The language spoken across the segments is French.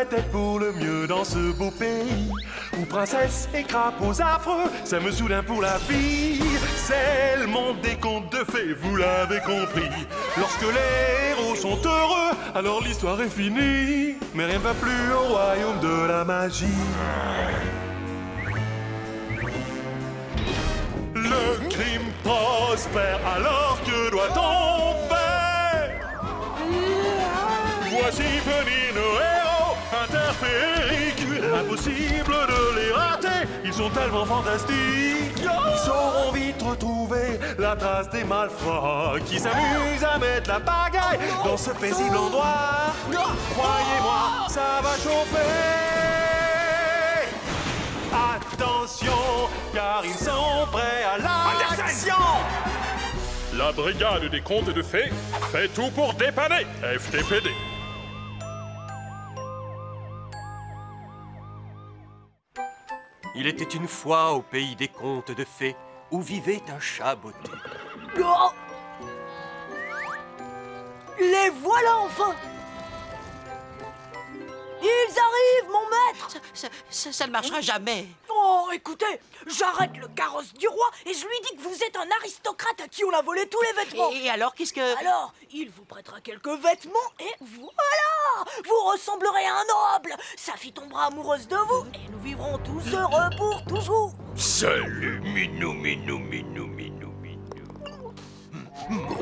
peut-être pour le mieux dans ce beau pays où princesse et crapauds affreux s'aiment soudain pour la vie. C'est le monde des contes de fées, vous l'avez compris. Lorsque les héros sont heureux, alors l'histoire est finie. Mais rien ne va plus au royaume de la magie. Le crime prospère, alors que doit-on faire? Voici venir nos héros interfériques. Impossible de les rater, ils sont tellement fantastiques. Ils sauront vite retrouver la trace des malfrats qui s'amusent à mettre la pagaille dans ce paisible endroit. Croyez-moi, ça va chauffer. Attention, car ils sont prêts à l'action. La brigade des contes de fées fait tout pour dépanner FTPD. Il était une fois au pays des contes de fées où vivait un chat botté. Oh! Les voilà enfin! Ils arrivent, mon maître! Ça ne marchera jamais. Oh, écoutez, j'arrête le carrosse du roi et je lui dis que vous êtes un aristocrate à qui on a volé tous les vêtements. Et alors, qu'est-ce que... Alors, il vous prêtera quelques vêtements et voilà! Vous ressemblerez à un noble. Sa fille tombera amoureuse de vous et nous vivrons tous heureux pour toujours. Salut, Minou.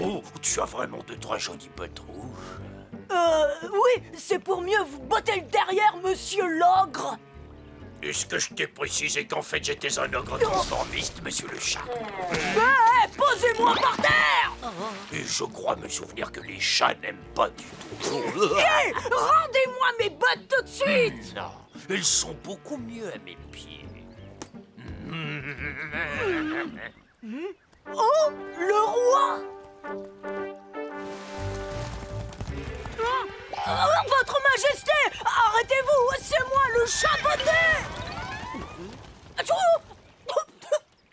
Oh, tu as vraiment de très jolies bottes rouges. Oui, c'est pour mieux vous botter le derrière, monsieur l'ogre. Est-ce que je t'ai précisé qu'en fait j'étais un ogre transformiste, monsieur le chat? Posez-moi par terre! Et je crois me souvenir que les chats n'aiment pas du tout. Rendez-moi mes bottes tout de suite! Non, elles sont beaucoup mieux à mes pieds. Oh, le roi! Votre Majesté! Arrêtez-vous! C'est moi, le chat botté!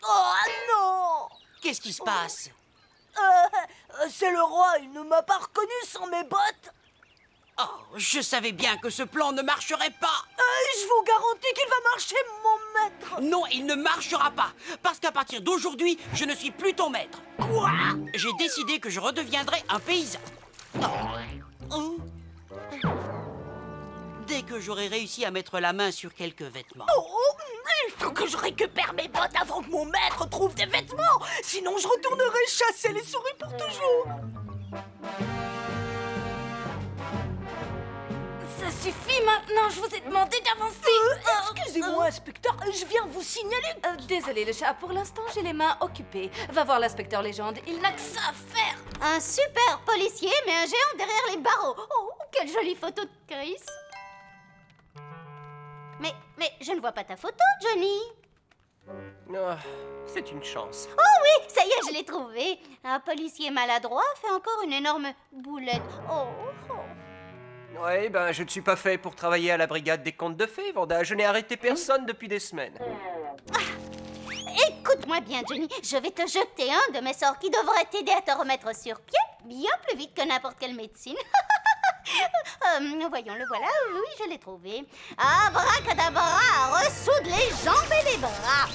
Oh non! Qu'est-ce qui se passe? C'est le roi, il ne m'a pas reconnu sans mes bottes! Oh, je savais bien que ce plan ne marcherait pas. Je vous garantis qu'il va marcher, mon maître! Non, il ne marchera pas. Parce qu'à partir d'aujourd'hui, je ne suis plus ton maître. Quoi? J'ai décidé que je redeviendrai un paysan. Dès que j'aurai réussi à mettre la main sur quelques vêtements. Il faut que je récupère mes bottes avant que mon maître trouve des vêtements. Sinon, je retournerai chasser les souris pour toujours. Ça suffit maintenant, je vous ai demandé d'avancer. Excusez-moi, inspecteur, je viens vous signaler... Désolé le chat, pour l'instant j'ai les mains occupées. Va voir l'inspecteur Légende, il n'a que ça à faire. Un super policier, mais un géant derrière les barreaux. Oh, quelle jolie photo de Chris. Mais je ne vois pas ta photo, Johnny. Oh, c'est une chance. Oh oui, ça y est, je l'ai trouvé. Un policier maladroit fait encore une énorme boulette. Oh. Ouais, ben je ne suis pas fait pour travailler à la brigade des contes de fées, Vanda. Je n'ai arrêté personne depuis des semaines. Écoute-moi bien, Johnny. Je vais te jeter un de mes sorts qui devrait t'aider à te remettre sur pied bien plus vite que n'importe quelle médecine. Voyons, le voilà. Oui, je l'ai trouvé. Abracadabra, ressoudre les jambes et les bras.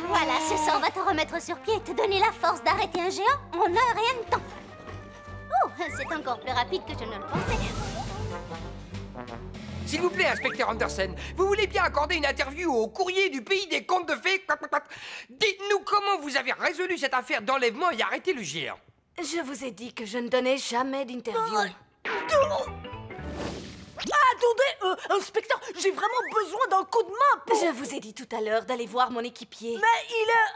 Voilà, ce sort va te remettre sur pied et te donner la force d'arrêter un géant en un rien de temps. Oh, c'est encore plus rapide que je ne le pensais. S'il vous plaît, inspecteur Anderson, vous voulez bien accorder une interview au courrier du pays des contes de fées? Dites-nous comment vous avez résolu cette affaire d'enlèvement et arrêté le géant. Je vous ai dit que je ne donnais jamais d'interview. Attendez, inspecteur, j'ai vraiment besoin d'un coup de main pour... Je vous ai dit tout à l'heure d'aller voir mon équipier. Mais il est...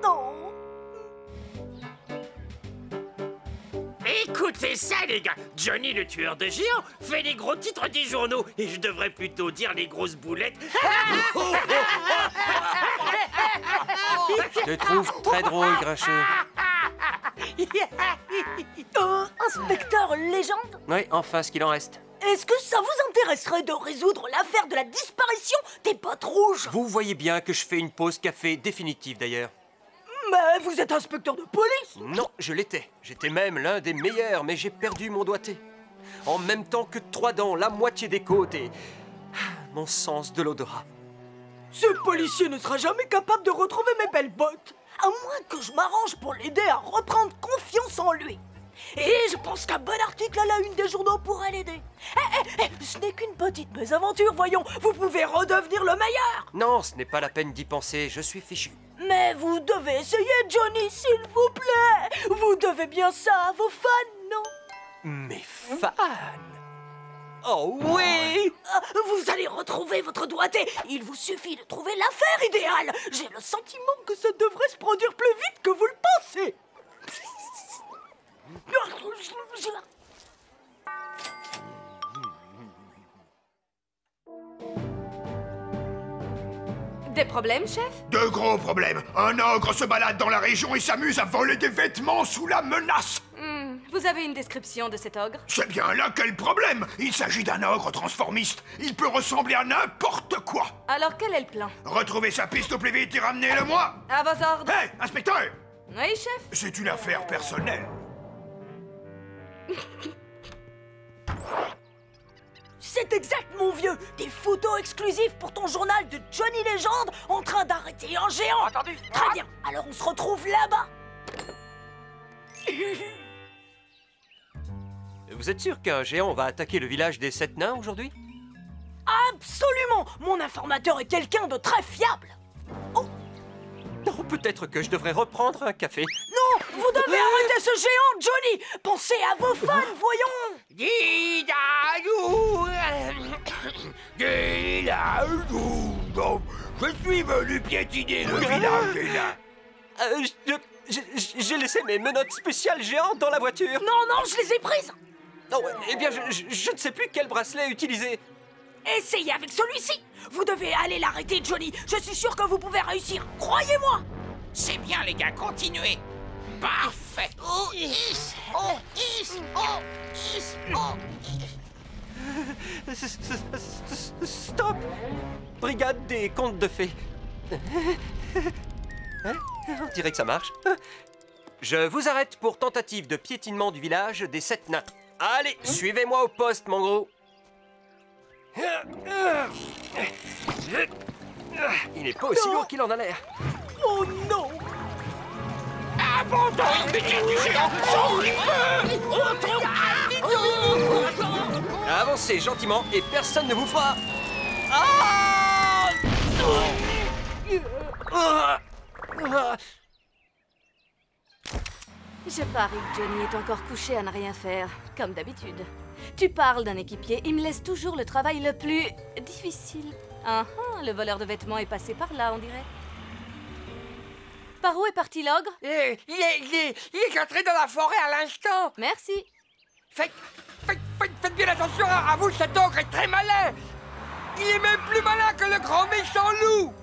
Non. Écoutez ça, les gars. Johnny, le tueur de géants, fait les gros titres des journaux. Et je devrais plutôt dire les grosses boulettes. Je te trouve très drôle, Grincheux. Inspecteur Légende? Oui, enfin, ce qu'il en reste. Est-ce que ça vous intéresserait de résoudre l'affaire de la disparition des bottes rouges? Vous voyez bien que je fais une pause café définitive, d'ailleurs. Mais vous êtes inspecteur de police? Non, je l'étais. J'étais même l'un des meilleurs, mais j'ai perdu mon doigté. En même temps que 3 dents, la moitié des côtes et mon sens de l'odorat. Ce policier ne sera jamais capable de retrouver mes belles bottes. À moins que je m'arrange pour l'aider à reprendre confiance en lui. Et je pense qu'un bon article à la une des journaux pourrait l'aider. Ce n'est qu'une petite mésaventure, voyons. Vous pouvez redevenir le meilleur. Non, ce n'est pas la peine d'y penser, je suis fichu. Mais vous devez essayer, Johnny, s'il vous plaît. Vous devez bien ça à vos fans, non? Mes fans? Oh oui! Vous allez retrouver votre doigté. Il vous suffit de trouver l'affaire idéale. J'ai le sentiment que ça devrait se produire plus vite que vous le pensez. Des problèmes, chef? De gros problèmes. Un ogre se balade dans la région et s'amuse à voler des vêtements sous la menace. Vous avez une description de cet ogre? C'est bien là quel problème. Il s'agit d'un ogre transformiste. Il peut ressembler à n'importe quoi. Alors quel est le plan? Retrouvez sa piste au plus vite et ramenez-le-moi. À vos ordres. Hé, inspecteur! Oui, chef? C'est une affaire personnelle. C'est exact, mon vieux. Des photos exclusives pour ton journal de Johnny Légende en train d'arrêter un géant. Entendu. Très bien. Alors on se retrouve là-bas. Vous êtes sûr qu'un géant va attaquer le village des 7 nains aujourd'hui? Absolument. Mon informateur est quelqu'un de très fiable. Non, peut-être que je devrais reprendre un café. Non, vous devez arrêter ce géant, Johnny. Pensez à vos fans, voyons. Je suis venu piétiner le village des nains. J'ai laissé mes menottes spéciales géantes dans la voiture. Non, je les ai prises. Non, eh bien, je ne sais plus quel bracelet utiliser. Essayez avec celui-ci. Vous devez aller l'arrêter, Johnny. Je suis sûr que vous pouvez réussir. Croyez-moi. C'est bien, les gars, continuez. Parfait. Oh, is, oh, is, oh, is, oh. Stop! Brigade des contes de fées. Hein? On dirait que ça marche. Je vous arrête pour tentative de piétinement du village des 7 nains. Allez, suivez-moi au poste, mon gros. Il n'est pas aussi lourd qu'il en a l'air. Oh non. Abandonne les du géant sans Avancez gentiment et personne ne vous fera... Ah! Je parie que Johnny est encore couché à ne rien faire, comme d'habitude. Tu parles d'un équipier, il me laisse toujours le travail le plus difficile. Le voleur de vêtements est passé par là, on dirait. Par où est parti l'ogre? Il est entré dans la forêt à l'instant. Merci. Faites bien attention à vous, cet ogre est très malin. Il est même plus malin que le grand méchant loup.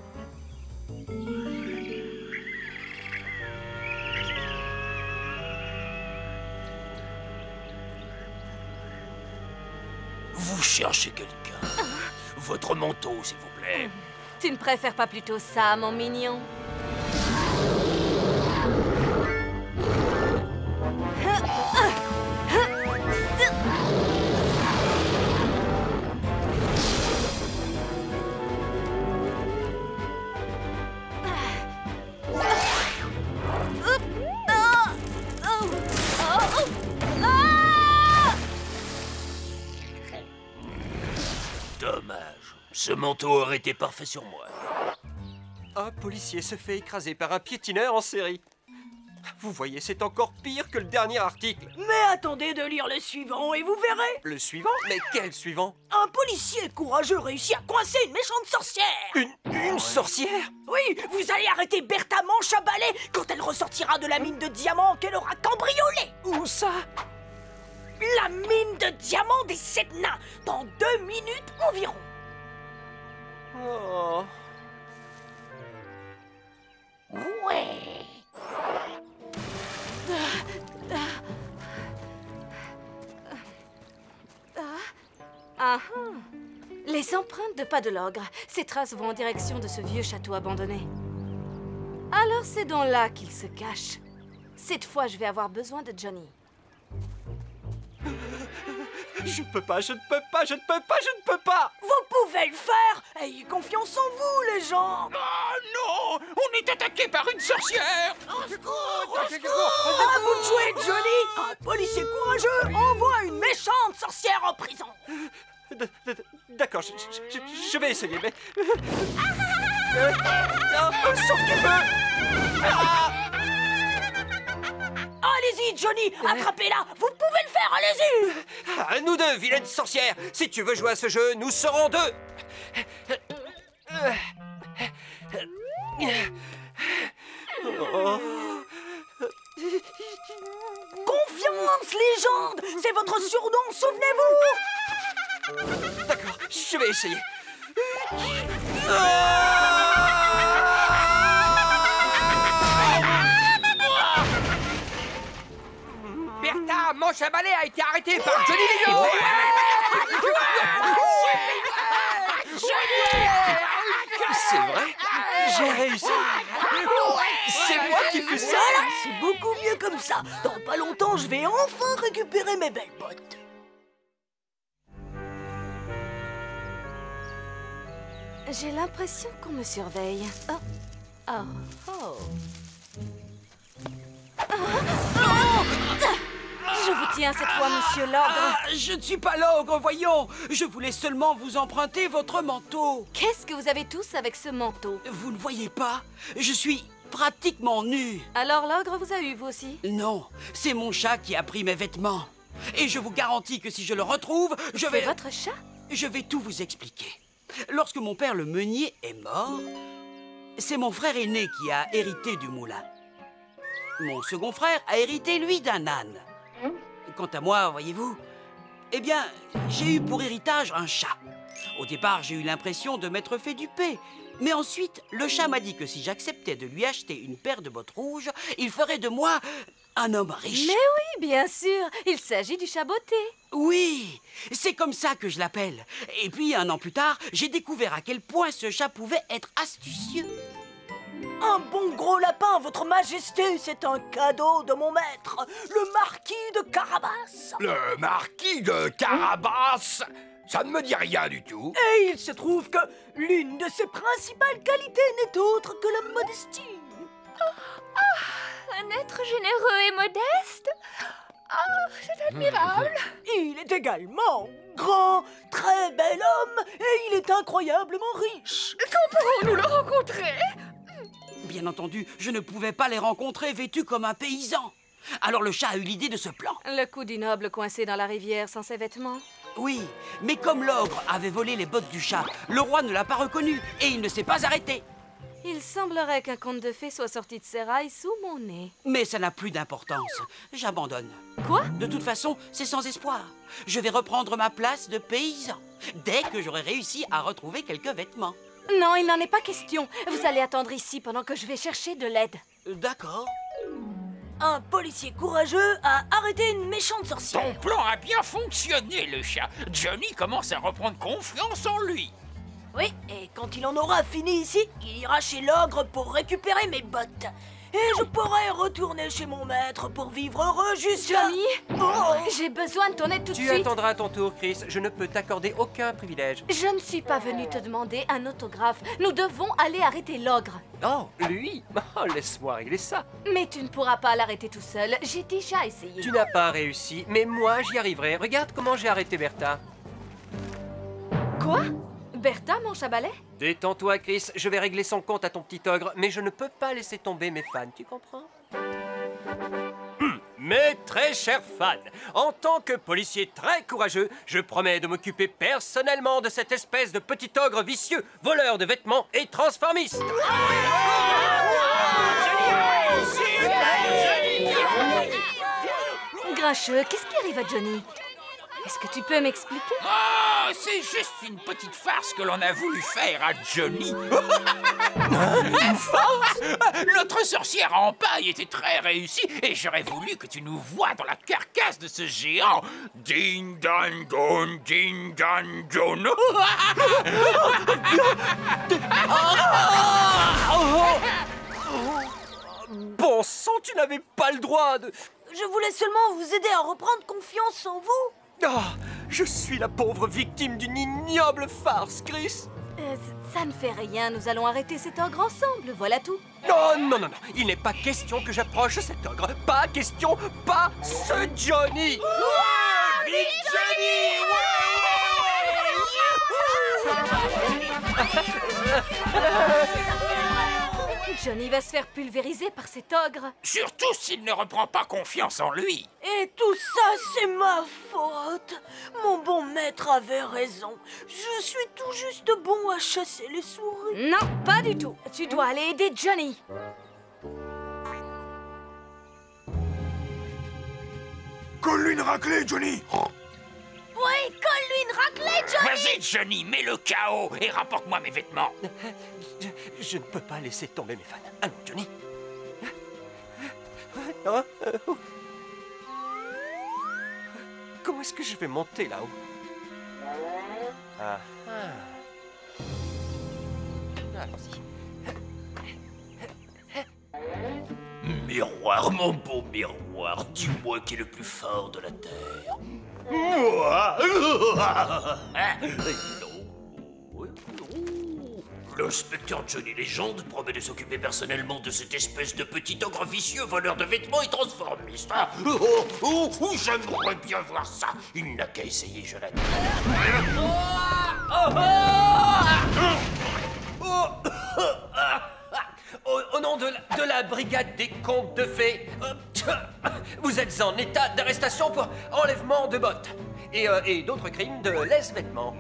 Vous cherchez quelqu'un. Votre manteau, s'il vous plaît. Tu ne préfères pas plutôt ça, mon mignon? Dommage. Ce manteau aurait été parfait sur moi. Un policier se fait écraser par un piétineur en série. Vous voyez, c'est encore pire que le dernier article. Mais attendez de lire le suivant et vous verrez. Le suivant? Mais quel suivant? Un policier courageux réussit à coincer une méchante sorcière. Une sorcière? Oui, vous allez arrêter Bertha Manche à balai quand elle ressortira de la mine de diamants qu'elle aura cambriolée. Où ça? La mine de diamants des 7 nains, dans 2 minutes environ. Oh. Ouais. Les empreintes de pas de l'ogre. Ces traces vont en direction de ce vieux château abandonné. Alors Alors c'est donc là qu'il se cache. Cette fois, je vais avoir besoin de Johnny. Je ne peux pas, je ne peux pas, je ne peux pas, je ne peux pas! Vous pouvez le faire! Ayez confiance en vous, les gens! Oh non! On est attaqué par une sorcière! À vous de jouer, Johnny! Un policier courageux envoie une méchante sorcière en prison! D'accord, je vais essayer, mais... sauf que... Allez-y, Johnny! Attrapez-la! Vous pouvez le faire, allez-y! Nous deux, vilaine sorcière! Si tu veux jouer à ce jeu, nous serons deux! Confiance, légende! C'est votre surnom, souvenez-vous! D'accord, je vais essayer. Bertha, manche à balai a été arrêté par Johnny Lino. C'est vrai? J'ai réussi! C'est moi qui fais ça! Voilà, c'est beaucoup mieux comme ça. Dans pas longtemps, je vais enfin récupérer mes belles bottes. J'ai l'impression qu'on me surveille. Oh. Oh. Oh. Je vous tiens cette fois, monsieur l'ogre. Je ne suis pas l'ogre, voyons. Je voulais seulement vous emprunter votre manteau. Qu'est-ce que vous avez tous avec ce manteau? Vous ne voyez pas? Je suis pratiquement nu. Alors l'ogre vous a eu, vous aussi? Non, c'est mon chat qui a pris mes vêtements. Et je vous garantis que si je le retrouve, je vais... C'est votre chat? Je vais tout vous expliquer. Lorsque mon père le meunier est mort, c'est mon frère aîné qui a hérité du moulin. Mon second frère a hérité, lui, d'un âne. Quant à moi, voyez-vous, eh bien, j'ai eu pour héritage un chat. Au départ, j'ai eu l'impression de m'être fait duper. Mais ensuite, le chat m'a dit que si j'acceptais de lui acheter une paire de bottes rouges, il ferait de moi un homme riche. Mais oui, bien sûr, il s'agit du chat botté. Oui, c'est comme ça que je l'appelle. Et puis, 1 an plus tard, j'ai découvert à quel point ce chat pouvait être astucieux. Un bon gros lapin, votre majesté, c'est un cadeau de mon maître, le marquis de Carabas. Le marquis de Carabas? Ça ne me dit rien du tout. Et il se trouve que l'une de ses principales qualités n'est autre que la modestie. Un être généreux et modeste? Oh, c'est admirable. Il est également grand, très bel homme, et il est incroyablement riche. Quand pourrons-nous le rencontrer? Bien entendu, je ne pouvais pas les rencontrer vêtus comme un paysan. Alors le chat a eu l'idée de ce plan. Le coup du noble coincé dans la rivière sans ses vêtements. Oui, mais comme l'ogre avait volé les bottes du chat, le roi ne l'a pas reconnu et il ne s'est pas arrêté. Il semblerait qu'un conte de fées soit sorti de ses rails sous mon nez. Mais ça n'a plus d'importance. J'abandonne. Quoi? De toute façon, c'est sans espoir. Je vais reprendre ma place de paysan, dès que j'aurai réussi à retrouver quelques vêtements. Non, il n'en est pas question. Vous allez attendre ici pendant que je vais chercher de l'aide. D'accord. Un policier courageux a arrêté une méchante sorcière. Ton plan a bien fonctionné, le chat. Johnny commence à reprendre confiance en lui. Oui, et quand il en aura fini ici, il ira chez l'ogre pour récupérer mes bottes. Et je pourrai retourner chez mon maître pour vivre heureux jusqu'à... Johnny, j'ai besoin de ton aide tout de suite. Tu attendras ton tour, Chris. Je ne peux t'accorder aucun privilège. Je ne suis pas venue te demander un autographe. Nous devons aller arrêter l'ogre. Oh, lui? Oh, laisse-moi régler ça. Mais tu ne pourras pas l'arrêter tout seul. J'ai déjà essayé. Tu n'as pas réussi, mais moi, j'y arriverai. Regarde comment j'ai arrêté Bertha. Quoi? Bertha, manche à balai? Détends-toi, Chris. Je vais régler son compte à ton petit ogre, mais je ne peux pas laisser tomber mes fans, tu comprends? Mes très chers fans, en tant que policier très courageux, je promets de m'occuper personnellement de cette espèce de petit ogre vicieux, voleur de vêtements et transformiste. Grincheux, qu'est-ce qui arrive à Johnny? Est-ce que tu peux m'expliquer? Oh, c'est juste une petite farce que l'on a voulu faire à Johnny. Une farce? Notre sorcière en paille était très réussie et j'aurais voulu que tu nous voies dans la carcasse de ce géant. Ding dan don, ding dan don. Bon sang, tu n'avais pas le droit de... Je voulais seulement vous aider à reprendre confiance en vous. Ah, je suis la pauvre victime d'une ignoble farce, Chris. Ça ne fait rien, nous allons arrêter cet ogre ensemble, voilà tout. Oh non, non, non, il n'est pas question que j'approche cet ogre. Pas question, pas ce Johnny. Big Johnny! Johnny va se faire pulvériser par cet ogre. Surtout s'il ne reprend pas confiance en lui. Et tout ça, c'est ma faute. Mon bon maître avait raison. Je suis tout juste bon à chasser les souris. Non, pas du tout. Tu dois aller aider Johnny. Colle-lui une raclée, Johnny. Oui, colle-lui une raclée, Johnny. Vas-y, Johnny, mets le chaos et rapporte-moi mes vêtements. Je ne peux pas laisser tomber mes fans. Allons, Johnny. Comment est-ce que je vais monter là-haut? Allons-y. Miroir, mon beau miroir, dis-moi qui est le plus fort de la Terre. Moi. L'inspecteur Johnny Légende promet de s'occuper personnellement de cette espèce de petit ogre vicieux, voleur de vêtements et transformiste. Ah, j'aimerais bien voir ça. Il n'a qu'à essayer, je l'admets. Au nom de la brigade des contes de fées, vous êtes en état d'arrestation pour enlèvement de bottes et d'autres crimes de lèse-vêtements.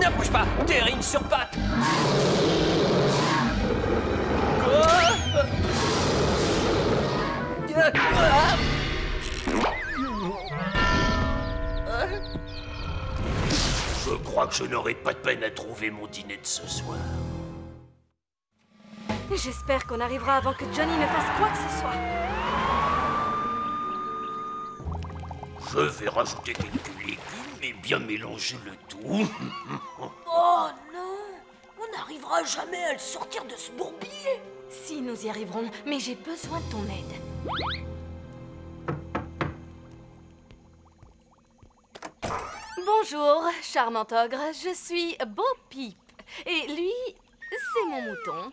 N'approche pas, terrine sur pattes. Je crois que je n'aurai pas de peine à trouver mon dîner de ce soir. J'espère qu'on arrivera avant que Johnny ne fasse quoi que ce soit. Je vais rajouter quelques légumes et bien mélanger le tout. Oh non, on n'arrivera jamais à le sortir de ce bourbier. Si, nous y arriverons, mais j'ai besoin de ton aide. Bonjour, charmant ogre, je suis Bo Peep. Et lui, c'est mon mouton.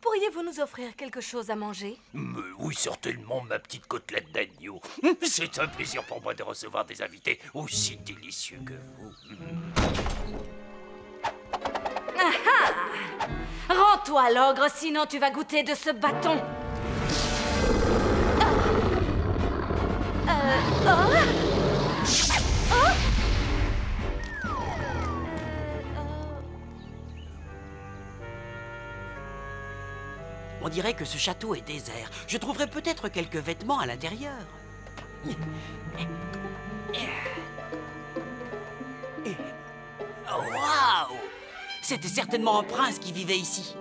Pourriez-vous nous offrir quelque chose à manger? Mais oui, certainement, ma petite côtelette d'agneau. C'est un plaisir pour moi de recevoir des invités aussi délicieux que vous. Rends-toi, l'ogre, sinon tu vas goûter de ce bâton. On dirait que ce château est désert. Je trouverai peut-être quelques vêtements à l'intérieur. Waouh! C'était certainement un prince qui vivait ici.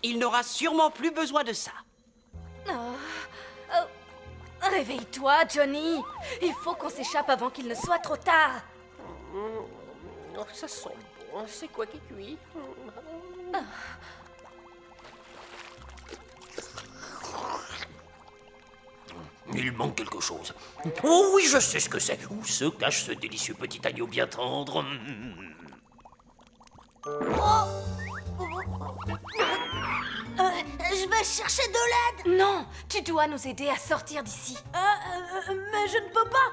Il n'aura sûrement plus besoin de ça. Réveille-toi, Johnny. Il faut qu'on s'échappe avant qu'il ne soit trop tard. Oh, ça sent bon. C'est quoi qui cuit? Il manque quelque chose. Oh oui, je sais ce que c'est. Où se cache ce délicieux petit agneau bien tendre? Je vais chercher de l'aide. Non, tu dois nous aider à sortir d'ici. Mais je ne peux pas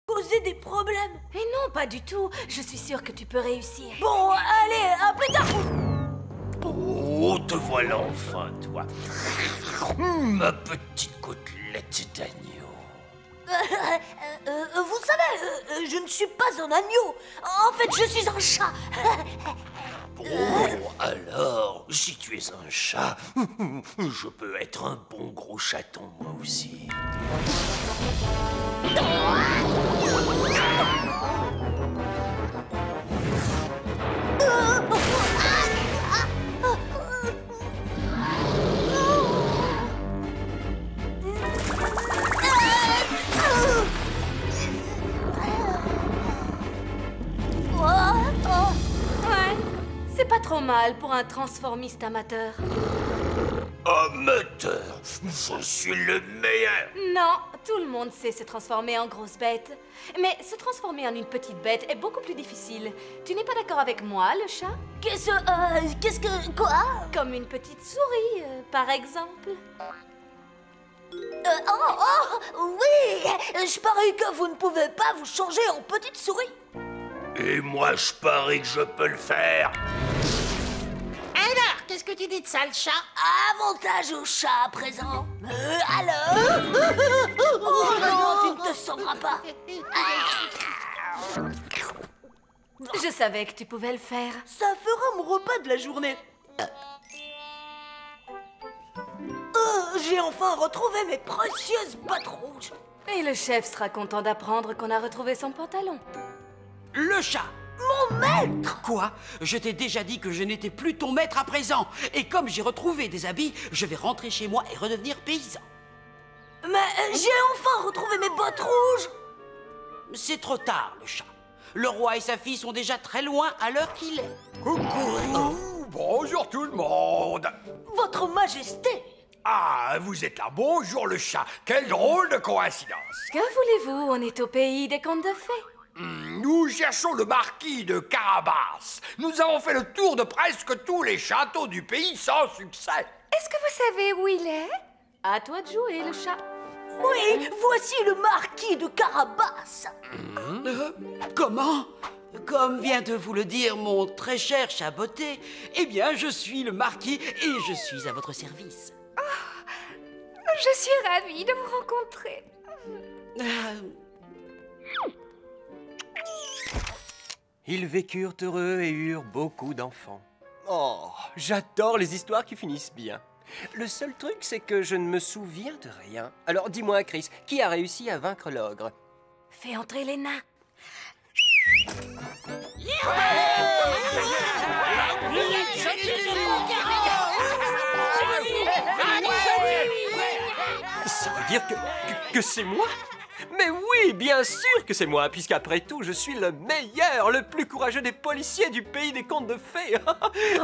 causer des problèmes. Et non, pas du tout. Je suis sûre que tu peux réussir. Bon, allez, à plus tard. Oh, te voilà enfin, toi. Ma petite côtelette d'agneau. Vous savez, je ne suis pas un agneau. En fait, je suis un chat. Oh, alors, si tu es un chat, je peux être un bon gros chaton, moi aussi. trop mal pour un transformiste amateur. Amateur, je suis le meilleur. Non, tout le monde sait se transformer en grosse bête. Mais se transformer en une petite bête est beaucoup plus difficile. Tu n'es pas d'accord avec moi, le chat? Qu'est-ce que... Quoi? Comme une petite souris, par exemple. Oui! Je parie que vous ne pouvez pas vous changer en petite souris. Et moi, je parie que je peux le faire. Alors, qu'est-ce que tu dis de ça, le chat? Avantage au chat à présent. Alors? Oh non, tu ne te sauveras pas. Je savais que tu pouvais le faire. Ça fera mon repas de la journée. J'ai enfin retrouvé mes précieuses bottes rouges. Et le chef sera content d'apprendre qu'on a retrouvé son pantalon. Le chat! Mon maître! Quoi? Je t'ai déjà dit que je n'étais plus ton maître à présent. Et comme j'ai retrouvé des habits, je vais rentrer chez moi et redevenir paysan. Mais j'ai enfin retrouvé mes bottes rouges! C'est trop tard, le chat. Le roi et sa fille sont déjà très loin à l'heure qu'il est. Coucou! Bonjour tout le monde! Votre Majesté! Ah, vous êtes là. Bonjour le chat. Quelle drôle de coïncidence. Que voulez-vous? On est au pays des contes de fées. Nous cherchons le marquis de Carabas. Nous avons fait le tour de presque tous les châteaux du pays sans succès. Est-ce que vous savez où il est? À toi de jouer, le chat. Oui, voici le marquis de Carabas. Comment? Comme vient de vous le dire mon très cher chat botté, eh bien, je suis le marquis et je suis à votre service. Je suis ravie de vous rencontrer. Ils vécurent heureux et eurent beaucoup d'enfants. Oh, j'adore les histoires qui finissent bien. Le seul truc, c'est que je ne me souviens de rien. Alors dis-moi, Chris, qui a réussi à vaincre l'ogre? Fais entrer les nains. Ça veut dire que c'est moi? Mais oui, bien sûr que c'est moi, puisqu'après tout, je suis le meilleur, le plus courageux des policiers du pays des contes de fées.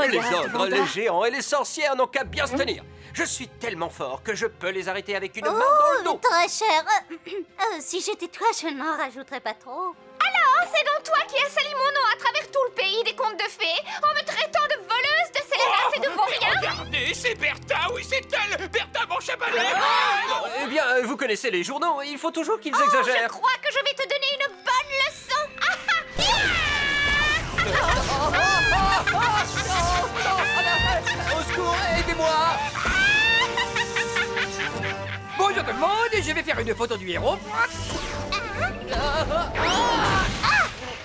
Les ogres, les géants et les sorcières n'ont qu'à bien se tenir. Je suis tellement fort que je peux les arrêter avec une main dans le dos. Très cher. Si j'étais toi, je n'en rajouterais pas trop. Alors, c'est donc toi qui as sali mon nom à travers tout le pays des contes de fées en me traitant de voleuse, de scélérate et de vaurien? Regardez, c'est Bertha, oui c'est elle, Bertha mon chabalet. Eh bien, vous connaissez les journaux, il faut toujours qu'ils exagèrent. Je crois que je vais te donner une bonne leçon. Au secours, aidez-moi! Bonjour tout le monde, je vais faire une photo du héros.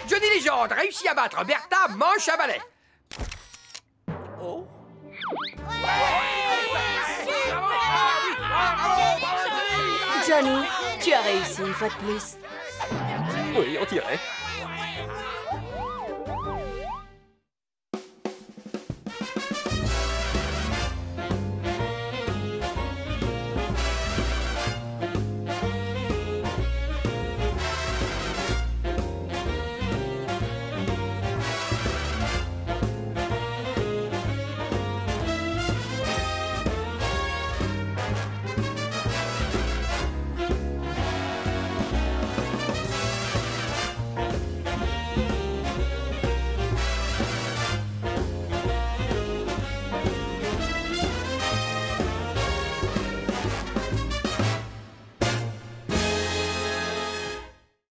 Johnny Légende réussit à battre Bertha manche à balai. Oh. Johnny, tu as réussi une fois de plus. Oui, on dirait.